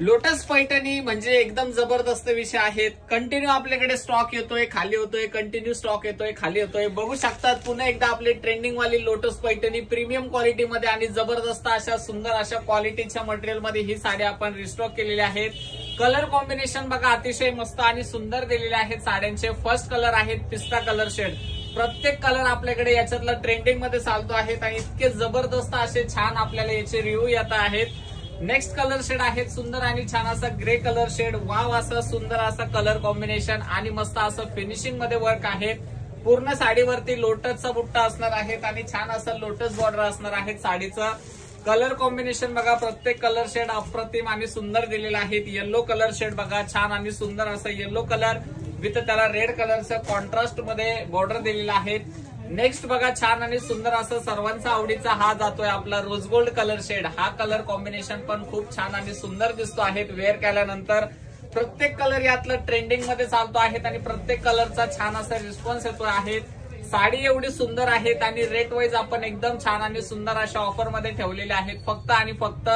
Lotus Paithani म्हणजे एकदम जबरदस्त विषय आहेत. कंटिन्यू आपल्याकडे स्टॉक येतोय, खाली होतोय, कंटिन्यू स्टॉक येतोय, खाली होतोय. बघू शकतात पुन्हा एकदा आपली ट्रेंडिंग वाली लोटस पैठणी प्रीमियम क्वालिटीमध्ये आणि जबरदस्त अशा सुंदर अशा क्वालिटीच्या मटेरियलमध्ये ही साडी आपण रिस्टॉक केलेली आहेत. कलर कॉम्बिनेशन बघा अतिशय मस्त आणि सुंदर दिलेले आहेत. साड्यांचे फर्स्ट कलर आहेत पिस्ता कलर शेड. प्रत्येक कलर आपल्याकडे याच्यातला ट्रेंडिंग मध्ये चालतो आहेत आणि इतके जबरदस्त असे छान आपल्याला याचे रिव्ह्यू येत आहेत. नेक्स्ट कलर शेड आहेत सुंदर आणि छान असा ग्रे कलर शेड. वाव असा सुंदर असा कलर कॉम्बिनेशन आणि मस्त असं फिनिशिंग मध्ये वर्क आहे. पूर्ण साडीवरती लोटसचा बुट्टा असणार आहेत आणि छान असं लोटस बॉर्डर असणार आहे. साडीचं कलर कॉम्बिनेशन बघा प्रत्येक कलर शेड अप्रतिम आणि सुंदर दिलेला आहे. येलो कलर शेड बघा छान आणि सुंदर असं येलो कलर विथ त्याला रेड कलरचं कॉन्ट्रास्ट मध्ये बॉर्डर दिलेला आहे. नेक्स्ट बघा छान आणि सुंदर असं सर्वांचा आवडीचा हा जातोय आपला रोज गोल्ड कलर शेड. हा कलर कॉम्बिनेशन पण खूप छान आणि सुंदर दिसतो आहे वेअर केल्यानंतर. प्रत्येक कलर यातलं ट्रेंडिंग मध्ये चालतो आहेत आणि प्रत्येक कलरचा छान असा रिस्पॉन्स येतो आहे. साडी एवढी सुंदर आहेत आणि रेट वाईज आपण एकदम छान आणि सुंदर अशा ऑफर मध्ये ठेवलेले आहेत. फक्त आणि फक्त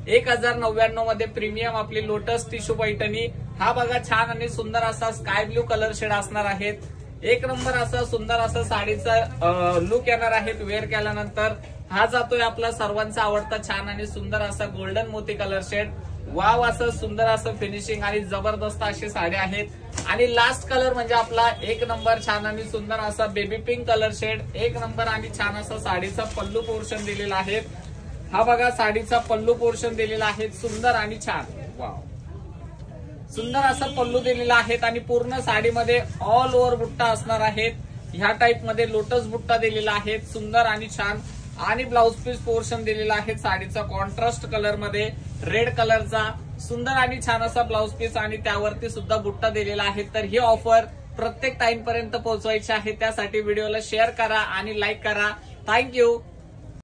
1099 मध्ये प्रीमियम आपली लोटस टिश्यू पैठणी. हा बघा छान आणि सुंदर असा स्काय ब्ल्यू कलर शेड असणार आहेत. एक नंबर असा सुंदर असा साडीचा लुक येणार आहे वेअर केल्यानंतर. हा जातोय आपला सर्वांचा आवडता छान आणि सुंदर असा गोल्डन मोती कलर शेड. वाव असं सुंदर असं फिनिशिंग आणि जबरदस्त अशी साड्या आहेत. आणि लास्ट कलर म्हणजे आपला एक नंबर छान आणि सुंदर असा बेबी पिंक कलर शेड. एक नंबर आणि छान असा साडीचा पल्लू पोर्शन दिलेला आहे. हा बघा साडीचा पल्लू पोर्शन दिलेला आहे सुंदर आणि छान. वाव सुंदर असा पल्लू दिलेला आहे आणि पूर्ण साडीमध्ये ऑल ओव्हर बुट्टा असणार आहेत. ह्या टाइप मध्ये लोटस बुट्टा दिलेला आहे सुंदर आणि छान. आणि ब्लाउज पीस पोर्शन दिलेला आहे साडीचा कॉन्ट्रास्ट कलर मध्ये रेड कलरचा सुंदर आणि छान असा ब्लाउज पीस आणि त्यावरती सुद्धा बुट्टा दिलेला आहे. तर ही ऑफर प्रत्येक टाइम पर्यंत पोहोचवायची आहे. त्यासाठी व्हिडिओला शेअर करा आणि लाईक करा. थँक्यू.